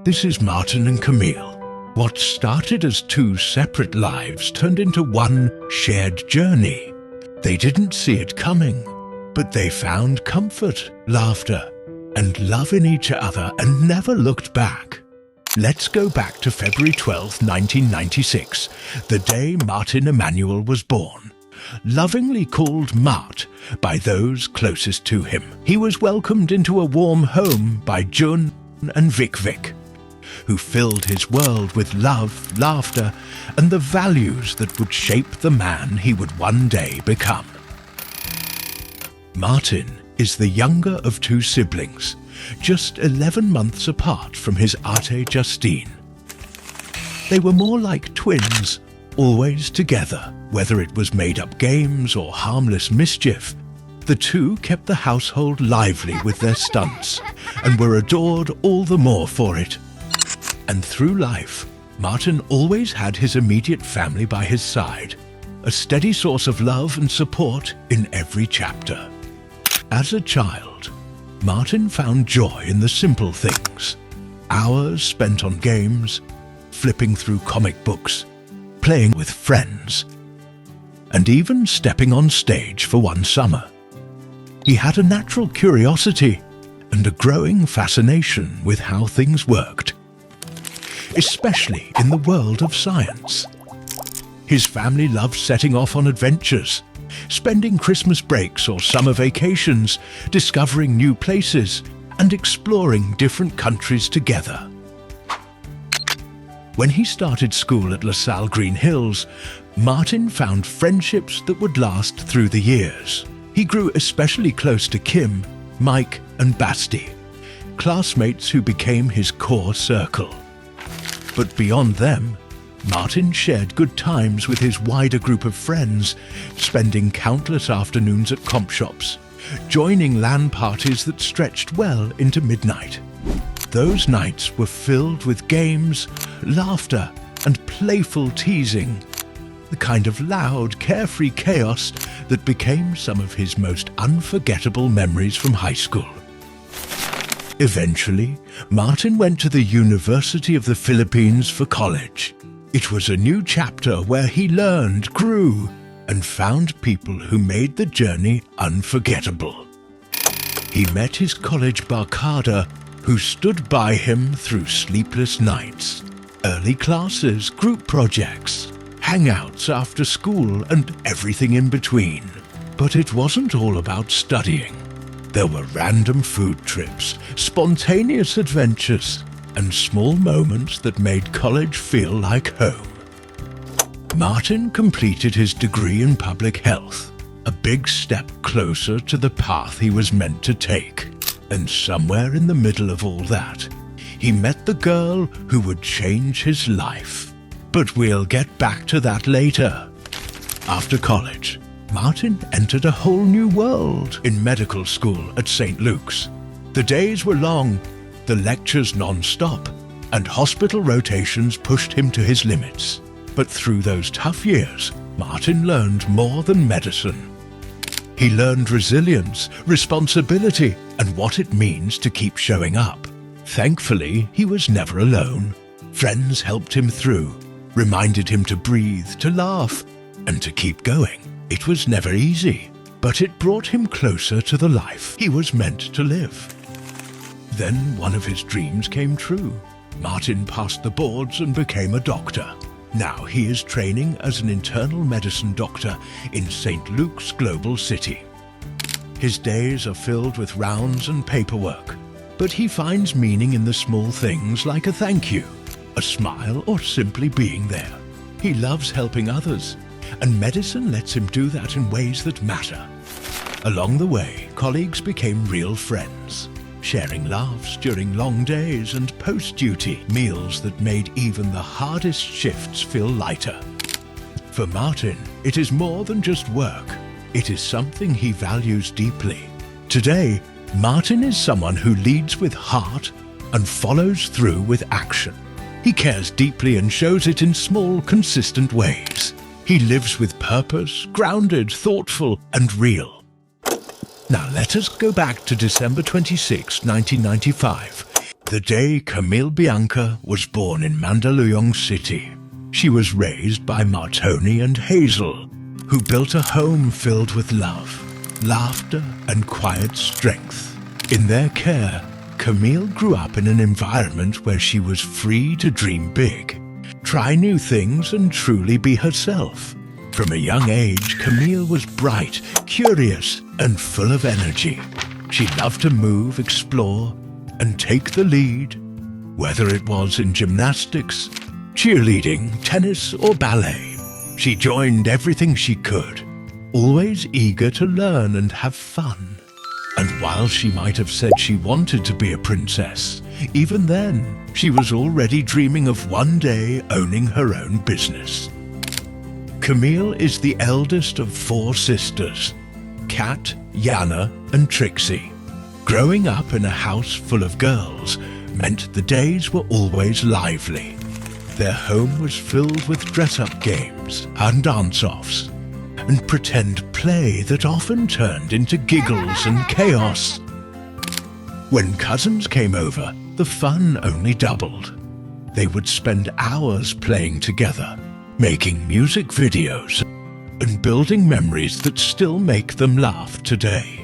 This is Martin and Camille. What started as two separate lives turned into one shared journey. They didn't see it coming, but they found comfort, laughter, and love in each other and never looked back. Let's go back to February 12, 1996, the day Martin Emmanuel was born. Lovingly called Mart by those closest to him, he was welcomed into a warm home by Jun and Vic, who filled his world with love, laughter, and the values that would shape the man he would one day become. Martin is the younger of two siblings, just 11 months apart from his ate Justine. They were more like twins, always together. Whether it was made-up games or harmless mischief, the two kept the household lively with their stunts and were adored all the more for it. And through life, Martin always had his immediate family by his side, a steady source of love and support in every chapter. As a child, Martin found joy in the simple things. Hours spent on games, flipping through comic books, playing with friends, and even stepping on stage for one summer. He had a natural curiosity and a growing fascination with how things worked, especially in the world of science. His family loved setting off on adventures, spending Christmas breaks or summer vacations, discovering new places, and exploring different countries together. When he started school at LaSalle Green Hills, Martin found friendships that would last through the years. He grew especially close to Kim, Mike, and Basti, classmates who became his core circle. But beyond them, Martin shared good times with his wider group of friends, spending countless afternoons at comp shops, joining LAN parties that stretched well into midnight. Those nights were filled with games, laughter, and playful teasing, the kind of loud, carefree chaos that became some of his most unforgettable memories from high school. Eventually, Martin went to the University of the Philippines for college. It was a new chapter where he learned, grew, and found people who made the journey unforgettable. He met his college barkada, who stood by him through sleepless nights, early classes, group projects, hangouts after school, and everything in between. But it wasn't all about studying. There were random food trips, spontaneous adventures, and small moments that made college feel like home. Martin completed his degree in public health, a big step closer to the path he was meant to take. And somewhere in the middle of all that, he met the girl who would change his life. But we'll get back to that later. After college, Martin entered a whole new world in medical school at St. Luke's. The days were long, the lectures non-stop, and hospital rotations pushed him to his limits. But through those tough years, Martin learned more than medicine. He learned resilience, responsibility, and what it means to keep showing up. Thankfully, he was never alone. Friends helped him through, reminded him to breathe, to laugh, and to keep going. It was never easy, but it brought him closer to the life he was meant to live. Then one of his dreams came true. Martin passed the boards and became a doctor. Now he is training as an internal medicine doctor in St. Luke's global city. His days are filled with rounds and paperwork, but he finds meaning in the small things like a thank you, a smile, or simply being there. He loves helping others, and medicine lets him do that in ways that matter. Along the way, colleagues became real friends, sharing laughs during long days and post-duty meals that made even the hardest shifts feel lighter. For Martin, it is more than just work. It is something he values deeply. Today, Martin is someone who leads with heart and follows through with action. He cares deeply and shows it in small, consistent ways. He lives with purpose, grounded, thoughtful, and real. Now let us go back to December 26, 1995. The day Camille Bianca was born in Mandaluyong City, she was raised by Martoni and Hazel, who built a home filled with love, laughter, and quiet strength. In their care, Camille grew up in an environment where she was free to dream big, try new things, and truly be herself. From a young age, Camille was bright, curious, and full of energy. She loved to move, explore, and take the lead, whether it was in gymnastics, cheerleading, tennis, or ballet. She joined everything she could, always eager to learn and have fun. And while she might have said she wanted to be a princess, even then, she was already dreaming of one day owning her own business. Camille is the eldest of 4 sisters, Kat, Yana, and Trixie. Growing up in a house full of girls meant the days were always lively. Their home was filled with dress-up games and dance-offs, and pretend play that often turned into giggles and chaos. When cousins came over, the fun only doubled. They would spend hours playing together, making music videos, and building memories that still make them laugh today.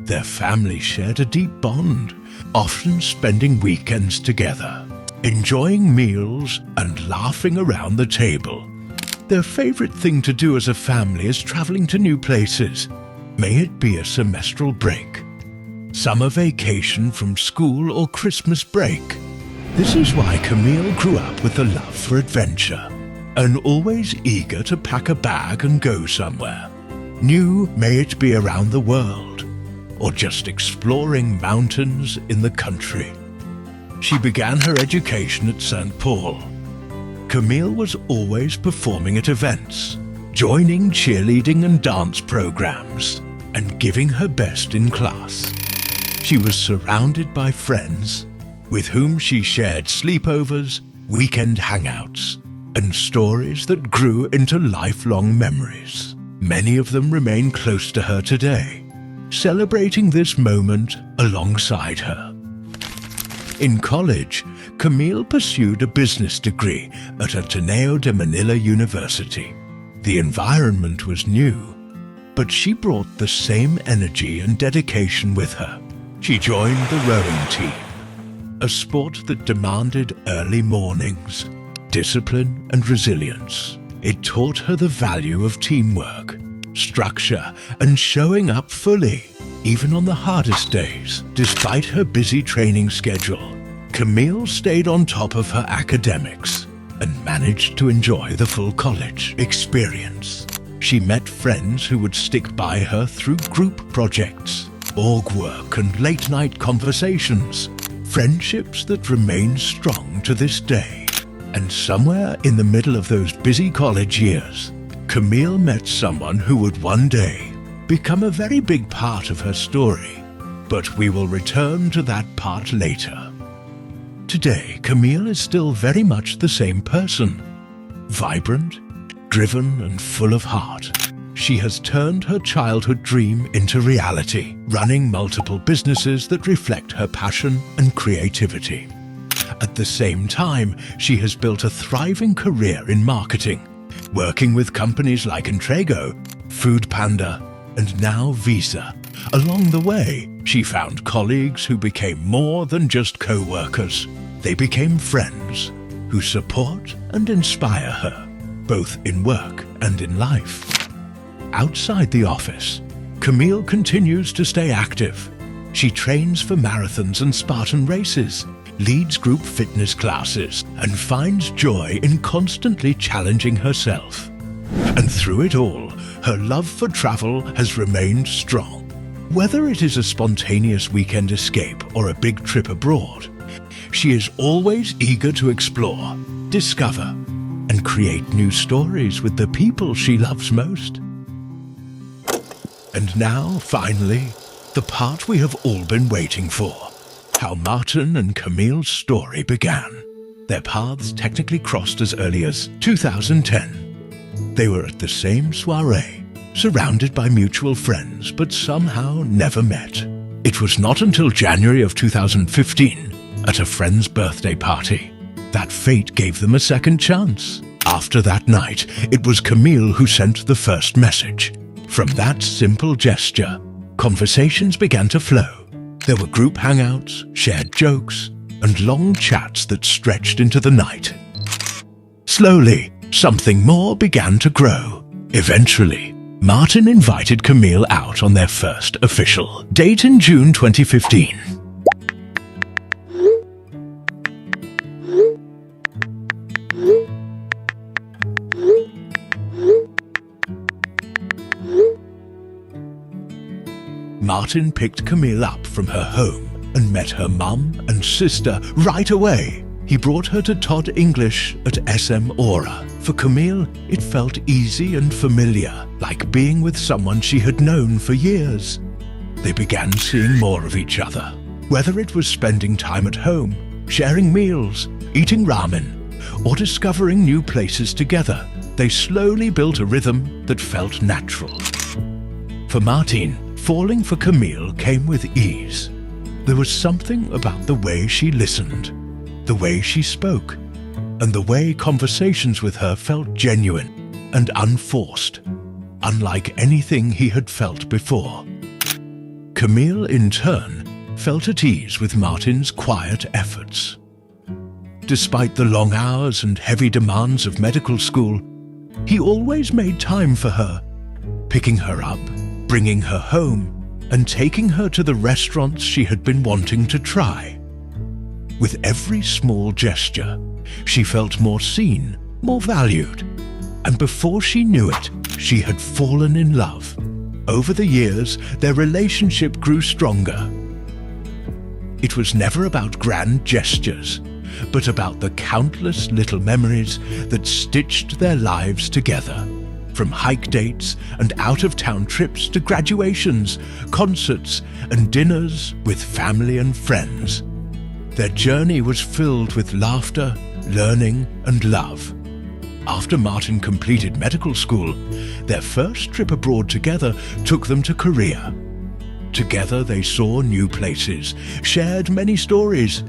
Their family shared a deep bond, often spending weekends together, enjoying meals and laughing around the table. Their favorite thing to do as a family is traveling to new places, may it be a semestral break, summer vacation from school, or Christmas break. This is why Camille grew up with a love for adventure, and always eager to pack a bag and go somewhere. New, may it be around the world, or just exploring mountains in the country. She began her education at St. Paul. Camille was always performing at events, joining cheerleading and dance programs, and giving her best in class. She was surrounded by friends with whom she shared sleepovers, weekend hangouts, and stories that grew into lifelong memories. Many of them remain close to her today, celebrating this moment alongside her. In college, Camille pursued a business degree at Ateneo de Manila University. The environment was new, but she brought the same energy and dedication with her. She joined the rowing team, a sport that demanded early mornings, discipline, and resilience. It taught her the value of teamwork, structure, and showing up fully, even on the hardest days. Despite her busy training schedule, Camille stayed on top of her academics and managed to enjoy the full college experience. She met friends who would stick by her through group projects, org work, and late-night conversations, friendships that remain strong to this day. And somewhere in the middle of those busy college years, Camille met someone who would one day become a very big part of her story. But we will return to that part later. Today, Camille is still very much the same person. Vibrant, driven, and full of heart. She has turned her childhood dream into reality, running multiple businesses that reflect her passion and creativity. At the same time, she has built a thriving career in marketing, working with companies like Entrego, Food Panda, and now Visa. Along the way, she found colleagues who became more than just co-workers. They became friends who support and inspire her, both in work and in life. Outside the office, Camille continues to stay active. She trains for marathons and Spartan races, leads group fitness classes, and finds joy in constantly challenging herself. And through it all, her love for travel has remained strong. Whether it is a spontaneous weekend escape or a big trip abroad, she is always eager to explore, discover, and create new stories with the people she loves most. And now, finally, the part we have all been waiting for. How Martin and Camille's story began. Their paths technically crossed as early as 2010. They were at the same soiree, surrounded by mutual friends, but somehow never met. It was not until January of 2015 at a friend's birthday party. That fate gave them a second chance. After that night, it was Camille who sent the first message. From that simple gesture, conversations began to flow. There were group hangouts, shared jokes, and long chats that stretched into the night. Slowly, something more began to grow. Eventually, Martin invited Camille out on their first official date in June 2015. Martin picked Camille up from her home and met her mum and sister right away. He brought her to Todd English at SM Aura. For Camille, it felt easy and familiar, like being with someone she had known for years. They began seeing more of each other, whether it was spending time at home, sharing meals, eating ramen, or discovering new places together. They slowly built a rhythm that felt natural. For Martin, falling for Camille came with ease. There was something about the way she listened, the way she spoke, and the way conversations with her felt genuine and unforced, unlike anything he had felt before. Camille, in turn, felt at ease with Martin's quiet efforts. Despite the long hours and heavy demands of medical school, he always made time for her, picking her up, bringing her home, and taking her to the restaurants she had been wanting to try. With every small gesture, she felt more seen, more valued, and before she knew it, she had fallen in love. Over the years, their relationship grew stronger. It was never about grand gestures, but about the countless little memories that stitched their lives together. From hike dates and out-of-town trips to graduations, concerts, and dinners with family and friends. Their journey was filled with laughter, learning, and love. After Martin completed medical school, their first trip abroad together took them to Korea. Together they saw new places, shared many stories,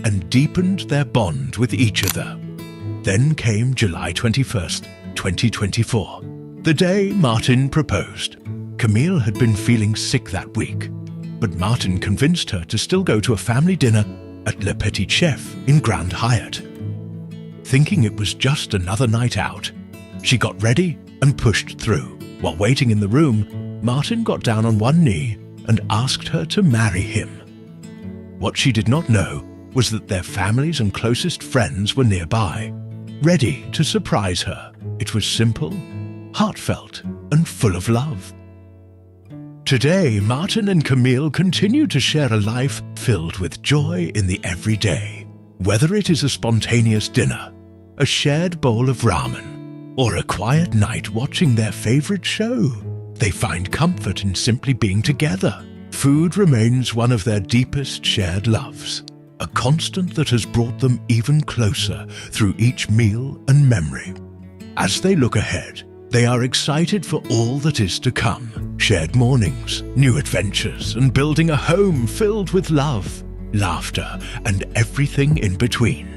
and deepened their bond with each other. Then came July 21st, 2024. The day Martin proposed. Camille had been feeling sick that week, but Martin convinced her to still go to a family dinner at Le Petit Chef in Grand Hyatt. Thinking it was just another night out, she got ready and pushed through. While waiting in the room, Martin got down on one knee and asked her to marry him. What she did not know was that their families and closest friends were nearby, ready to surprise her. It was simple, heartfelt, and full of love. Today, Martin and Camille continue to share a life filled with joy in the everyday. Whether it is a spontaneous dinner, a shared bowl of ramen, or a quiet night watching their favorite show, they find comfort in simply being together. Food remains one of their deepest shared loves, a constant that has brought them even closer through each meal and memory. As they look ahead, they are excited for all that is to come. Shared mornings, new adventures, and building a home filled with love, laughter, and everything in between.